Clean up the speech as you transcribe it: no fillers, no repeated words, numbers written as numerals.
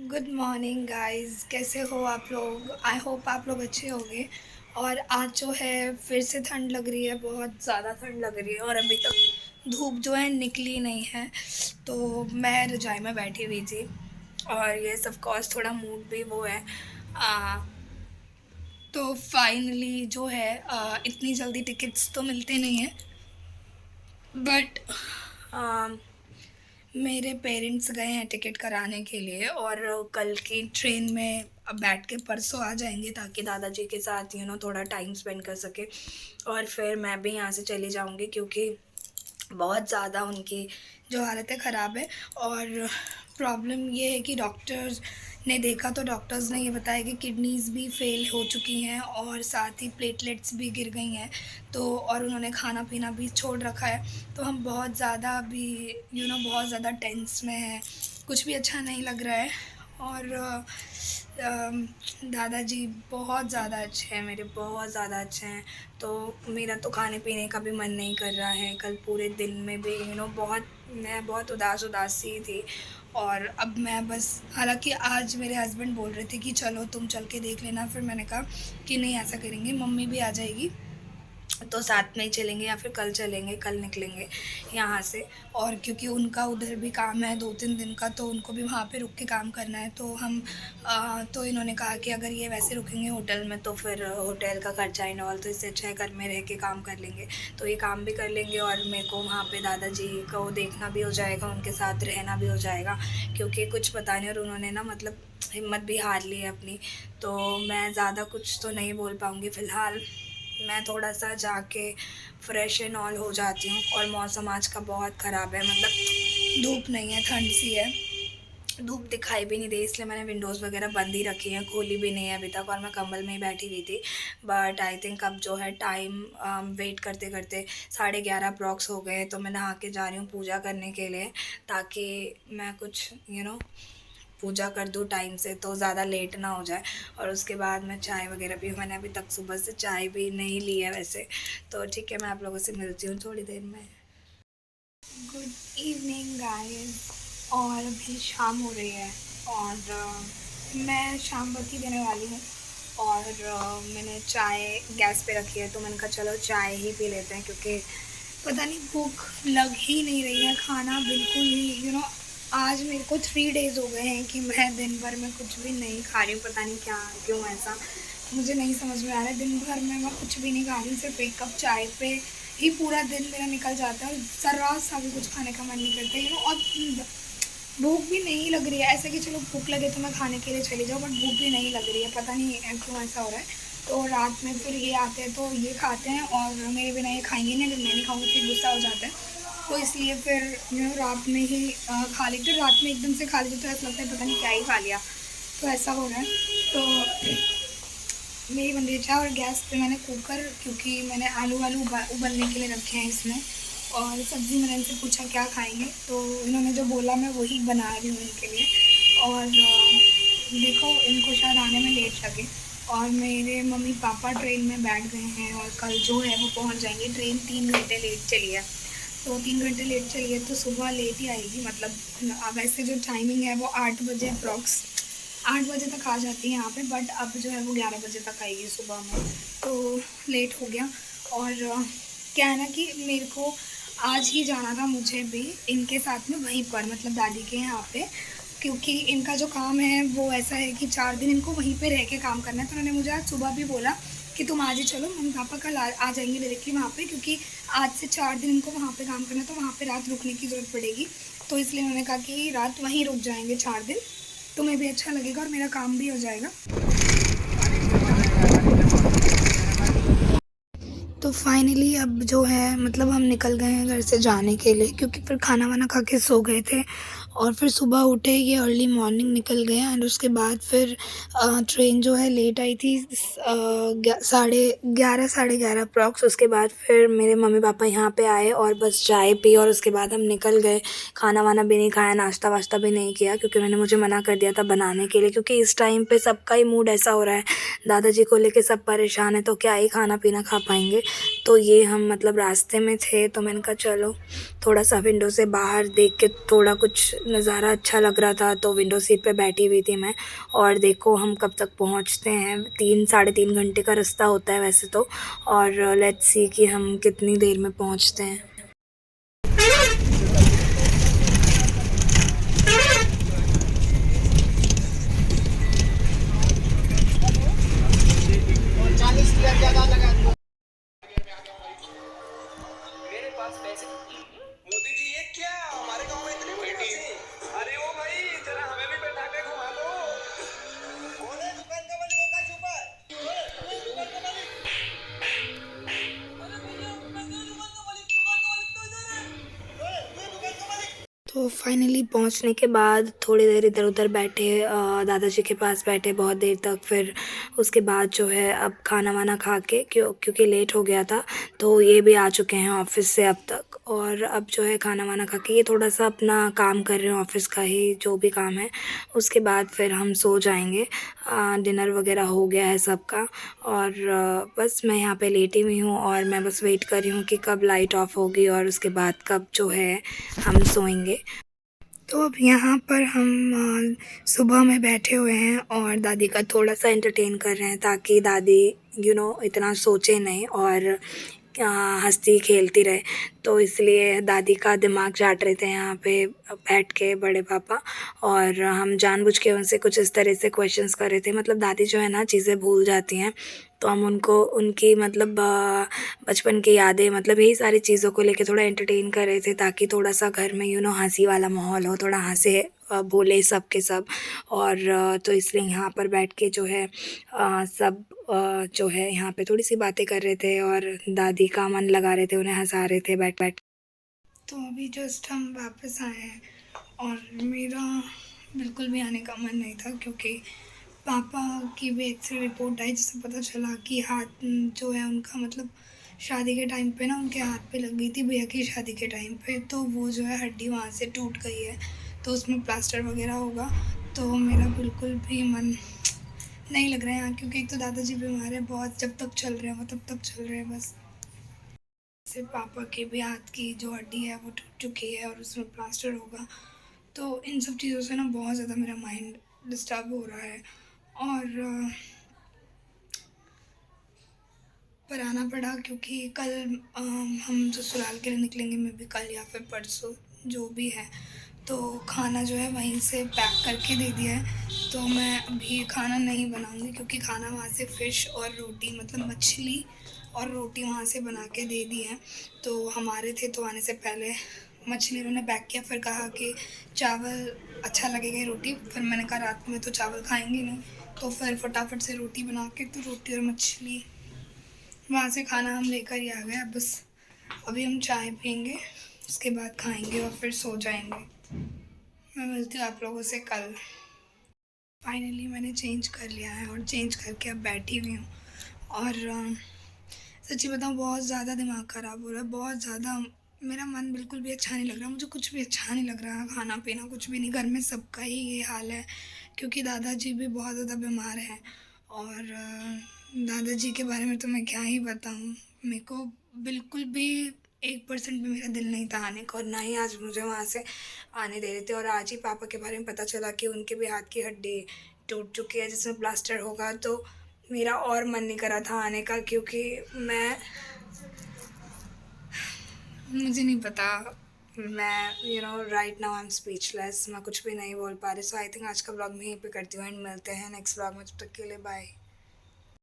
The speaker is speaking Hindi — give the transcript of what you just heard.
गुड मॉर्निंग गाइस, कैसे हो आप लोग। आई होप आप लोग अच्छे होंगे। और आज जो है फिर से ठंड लग रही है, बहुत ज़्यादा ठंड लग रही है और अभी तक धूप जो है निकली नहीं है। तो मैं रज़ाई में बैठी हुई थी और ये सब कॉज थोड़ा मूड भी वो है। आ, तो फाइनली जो है इतनी जल्दी टिकट्स तो मिलते नहीं हैं, बट मेरे पेरेंट्स गए हैं टिकट कराने के लिए और कल की ट्रेन में अब बैठ के परसों आ जाएंगे ताकि दादाजी के साथ थोड़ा टाइम स्पेंड कर सके। और फिर मैं भी यहाँ से चली जाऊँगी क्योंकि बहुत ज़्यादा उनकी जो हालत ख़राब है। और प्रॉब्लम ये है कि डॉक्टर्स ने देखा तो डॉक्टर्स ने ये बताया कि किडनीज़ भी फेल हो चुकी हैं और साथ ही प्लेटलेट्स भी गिर गई हैं। तो और उन्होंने खाना पीना भी छोड़ रखा है। तो हम बहुत ज़्यादा अभी बहुत ज़्यादा टेंस में हैं, कुछ भी अच्छा नहीं लग रहा है। और दादाजी बहुत ज़्यादा अच्छे हैं, मेरे बहुत ज़्यादा अच्छे हैं। तो मेरा तो खाने पीने का भी मन नहीं कर रहा है। कल पूरे दिन में भी मैं बहुत उदास उदास सी थी। और अब मैं बस, हालांकि आज मेरे हस्बैंड बोल रहे थे कि चलो तुम चल के देख लेना, फिर मैंने कहा कि नहीं ऐसा करेंगे, मम्मी भी आ जाएगी तो साथ में ही चलेंगे या फिर कल चलेंगे, कल निकलेंगे यहाँ से। और क्योंकि उनका उधर भी काम है 2-3 दिन का, तो उनको भी वहाँ पे रुक के काम करना है। तो हम तो इन्होंने कहा कि अगर ये वैसे रुकेंगे होटल में तो फिर होटल का खर्चा एंड ऑल, तो इससे अच्छा है घर में रह के काम कर लेंगे। तो ये काम भी कर लेंगे और मेरे को वहाँ पे दादाजी को देखना भी हो जाएगा, उनके साथ रहना भी हो जाएगा। क्योंकि कुछ पता नहीं, और उन्होंने ना मतलब हिम्मत भी हार ली है अपनी। तो मैं ज़्यादा कुछ तो नहीं बोल पाऊँगी फ़िलहाल। मैं थोड़ा-सा जाके फ्रेश एंड ऑल हो जाती हूँ। और मौसम आज का बहुत ख़राब है, मतलब धूप नहीं है, ठंड सी है। धूप दिखाई भी नहीं दे, इसलिए मैंने विंडोज़ वगैरह बंद ही रखी हैं, खोली भी नहीं है अभी तक और मैं कंबल में ही बैठी हुई थी। बट आई थिंक अब जो है टाइम वेट करते-करते 11:30 अप्रॉक्स हो गए हैं, तो मैं नहा के जा रही हूँ पूजा करने के लिए, ताकि मैं कुछ पूजा कर दूँ टाइम से तो ज़्यादा लेट ना हो जाए। और उसके बाद मैं चाय वग़ैरह पीऊँ, मैंने अभी तक सुबह से चाय भी नहीं ली है वैसे। तो ठीक है, मैं आप लोगों से मिलती हूँ थोड़ी देर में। Good evening guys. और अभी शाम हो रही है और मैं शाम बत्ती देने वाली हूँ। और मैंने चाय गैस पे रखी है, तो मैंने कहा चलो चाय ही पी लेते हैं, क्योंकि पता नहीं भूख लग ही नहीं रही है, खाना बिल्कुल ही आज मेरे को 3 डेज़ हो गए हैं कि मैं दिन भर में कुछ भी नहीं खा रही हूँ। पता नहीं क्या क्यों ऐसा, मुझे नहीं समझ में आ रहा है। दिन भर में मैं कुछ भी नहीं खा रही हूँ, सिर्फ एक कप चाय पे ही पूरा दिन मेरा निकल जाता है और ज़रा सा भी कुछ खाने का मन नहीं करता और भूख भी नहीं लग रही है। ऐसा कि चलो भूख लगे तो मैं खाने के लिए चली जाऊँ, बट भूख भी नहीं लग रही है, पता नहीं क्यों ऐसा हो रहा है। तो रात में फिर ये आते हैं तो ये खाते हैं और मेरे बिना ये खाएंगे नहीं, अगर मैं नहीं खाऊँगी फिर गुस्सा हो जाता है। तो इसलिए फिर रात में ही खा लेते, रात में एकदम से खा लेते तो ऐसा लगता है पता नहीं क्या ही खा लिया। तो ऐसा हो रहा है। तो मेरी बन रही है चाय और गैस पे मैंने कुकर, क्योंकि मैंने आलू वालू उबलने के लिए रखे हैं इसमें। और सब्ज़ी मैंने इनसे पूछा क्या खाएंगे, तो इन्होंने जो बोला मैं वही बना रही हूँ इनके लिए। और देखो इनको शायद आने में लेट लगे। और मेरे मम्मी पापा ट्रेन में बैठ गए हैं और कल जो है वो पहुँच जाएंगे। ट्रेन 3 घंटे लेट चली है, तो 3 घंटे लेट चली है तो सुबह लेट ही आएगी। मतलब वैसे जो टाइमिंग है वो 8 बजे अप्रॉक्स, 8 बजे तक आ जाती है यहाँ पे, बट अब जो है वो 11 बजे तक आएगी सुबह में। तो लेट हो गया। और क्या है ना कि मेरे को आज ही जाना था मुझे भी इनके साथ में वहीं पर, मतलब दादी के यहाँ पे, क्योंकि इनका जो काम है वो ऐसा है कि 4 दिन इनको वहीं पे रह के काम करना है। तो उन्होंने मुझे आज सुबह भी बोला कि तुम आज ही चलो, मम्मी पापा कल आ जाएंगे डायरेक्टली वहाँ पे, क्योंकि आज से 4 दिन इनको वहाँ पे काम करना है, तो वहाँ पे रात रुकने की ज़रूरत पड़ेगी। तो इसलिए उन्होंने कहा कि रात वहीं रुक जाएंगे 4 दिन, तुम्हें भी अच्छा लगेगा और मेरा काम भी हो जाएगा। तो फाइनली अब जो है मतलब हम निकल गए हैं घर से जाने के लिए, क्योंकि फिर खाना वाना खा के सो गए थे और फिर सुबह उठे, ये अर्ली मॉर्निंग निकल गए। एंड उसके बाद फिर ट्रेन जो है लेट आई थी 11:30 11:30 अप्रॉक्स। उसके बाद फिर मेरे मम्मी पापा यहाँ पे आए और बस चाय पी और उसके बाद हम निकल गए। खाना वाना भी नहीं खाया, नाश्ता वाश्ता भी नहीं किया, क्योंकि उन्होंने मुझे मना कर दिया था बनाने के लिए, क्योंकि इस टाइम पे सबका ही मूड ऐसा हो रहा है, दादाजी को लेके सब परेशान है, तो क्या ही खाना पीना खा पाएंगे। तो ये हम मतलब रास्ते में थे, तो मैंने कहा चलो थोड़ा सा विंडो से बाहर देख के थोड़ा कुछ नज़ारा अच्छा लग रहा था तो विंडो सीट पे बैठी हुई थी मैं। और देखो हम कब तक पहुँचते हैं, 3 साढ़े 3 घंटे का रास्ता होता है वैसे तो। और लेट्स सी कि हम कितनी देर में पहुँचते हैं। मेरे पास पैसे। मोदी जी ये क्या हमारे गांव में इतनी बड़ी मशीन? अरे ओ भाई जरा हमें भी बैठा के घुमा दो। कौन है दुकान का मालिक? का छुपा है? दुकान का मालिक? अरे भैया मैं दुकान का मालिक तो इधर है। तू दुकान का मालिक? तो फाइनली पहुंचने के बाद थोड़ी देर इधर उधर बैठे, दादाजी के पास बैठे बहुत देर तक। फिर उसके बाद जो है अब खाना वाना खा के, क्योंकि लेट हो गया था तो ये भी आ चुके हैं ऑफिस से अब तक। और अब जो है खाना वाना खा के ये थोड़ा सा अपना काम कर रहे हैं, ऑफिस का ही जो भी काम है। उसके बाद फिर हम सो जाएंगे। डिनर वगैरह हो गया है सबका। और बस मैं यहाँ पे लेटी हुई हूँ और मैं बस वेट कर रही हूँ कि कब लाइट ऑफ होगी और उसके बाद कब जो है हम सोएंगे। तो अब यहाँ पर हम सुबह में बैठे हुए हैं और दादी का थोड़ा सा एंटरटेन कर रहे हैं ताकि दादी इतना सोचे नहीं और हंसती खेलती रहे। तो इसलिए दादी का दिमाग चाट रहे थे यहाँ पे बैठ के बड़े पापा। और हम जानबूझ के उनसे कुछ इस तरह से क्वेश्चंस कर रहे थे। मतलब दादी जो है ना चीज़ें भूल जाती हैं, तो हम उनको उनकी मतलब बचपन की यादें, मतलब यही सारी चीज़ों को लेके थोड़ा एंटरटेन कर रहे थे ताकि थोड़ा सा घर में हंसी वाला माहौल हो, थोड़ा हंसे बोले सब के सब। और तो इसलिए यहाँ पर बैठ के जो है सब जो है यहाँ पे थोड़ी सी बातें कर रहे थे और दादी का मन लगा रहे थे, उन्हें हंसा रहे थे बैठ बैठ। तो अभी जस्ट हम वापस आए हैं और मेरा बिल्कुल भी आने का मन नहीं था क्योंकि पापा की भी एक्सरे रिपोर्ट आई जिससे पता चला कि हाथ जो है उनका, मतलब शादी के टाइम पे ना उनके हाथ पे लग गई थी भैया की शादी के टाइम पे, तो वो जो है हड्डी वहाँ से टूट गई है तो उसमें प्लास्टर वगैरह होगा। तो मेरा बिल्कुल भी मन नहीं लग रहा है यहाँ, क्योंकि एक तो दादाजी बीमार है बहुत, जब तक चल रहे हैं वो तब तक चल रहे हैं बस। से पापा के भी हाथ की जो हड्डी है वो टूट चुकी है और उसमें प्लास्टर होगा। तो इन सब चीज़ों से ना बहुत ज़्यादा मेरा माइंड डिस्टर्ब हो रहा है। और पर आना पड़ा क्योंकि कल हम ससुराल के लिए निकलेंगे, मैं भी कल या फिर परसों जो भी है। तो खाना जो है वहीं से पैक करके दे दिया है, तो मैं अभी खाना नहीं बनाऊंगी क्योंकि खाना वहाँ से फ़िश और रोटी, मतलब मछली और रोटी वहाँ से बना के दे दी है। तो हमारे थे तो आने से पहले मछली उन्होंने पैक किया, फिर कहा कि चावल अच्छा लगेगा रोटी। फिर मैंने कहा रात में तो चावल खाएंगे नहीं, तो फिर फटाफट से रोटी बना के तो रोटी और मछली वहाँ से खाना हम लेकर ही आ गए। बस अभी हम चाय पियेंगे, उसके बाद खाएंगे और फिर सो जाएंगे। मैं मिलती हूँ आप लोगों से कल। फाइनली मैंने चेंज कर लिया है और चेंज करके अब बैठी हुई हूँ। और सच्ची बताऊँ बहुत ज़्यादा दिमाग ख़राब हो रहा है, बहुत ज़्यादा। मेरा मन बिल्कुल भी अच्छा नहीं लग रहा, मुझे कुछ भी अच्छा नहीं लग रहा, खाना पीना कुछ भी नहीं। घर में सबका ही ये हाल है क्योंकि दादाजी भी बहुत ज़्यादा बीमार हैं। और दादाजी के बारे में तो मैं क्या ही बताऊँ, मेरे को बिल्कुल भी 1% भी मेरा दिल नहीं था आने का और ना ही आज मुझे वहाँ से आने दे रहे थे। और आज ही पापा के बारे में पता चला कि उनके भी हाथ की हड्डी टूट चुकी है जिसमें प्लास्टर होगा, तो मेरा और मन नहीं करा था आने का क्योंकि मुझे नहीं पता, मैं right now I am speechless, मैं कुछ भी नहीं बोल पा रही। सो आई थिंक आज का ब्लॉग मैं यहीं पे करती हूँ एंड मिलते हैं नेक्स्ट ब्लॉग में। तब तक के लिए बाय।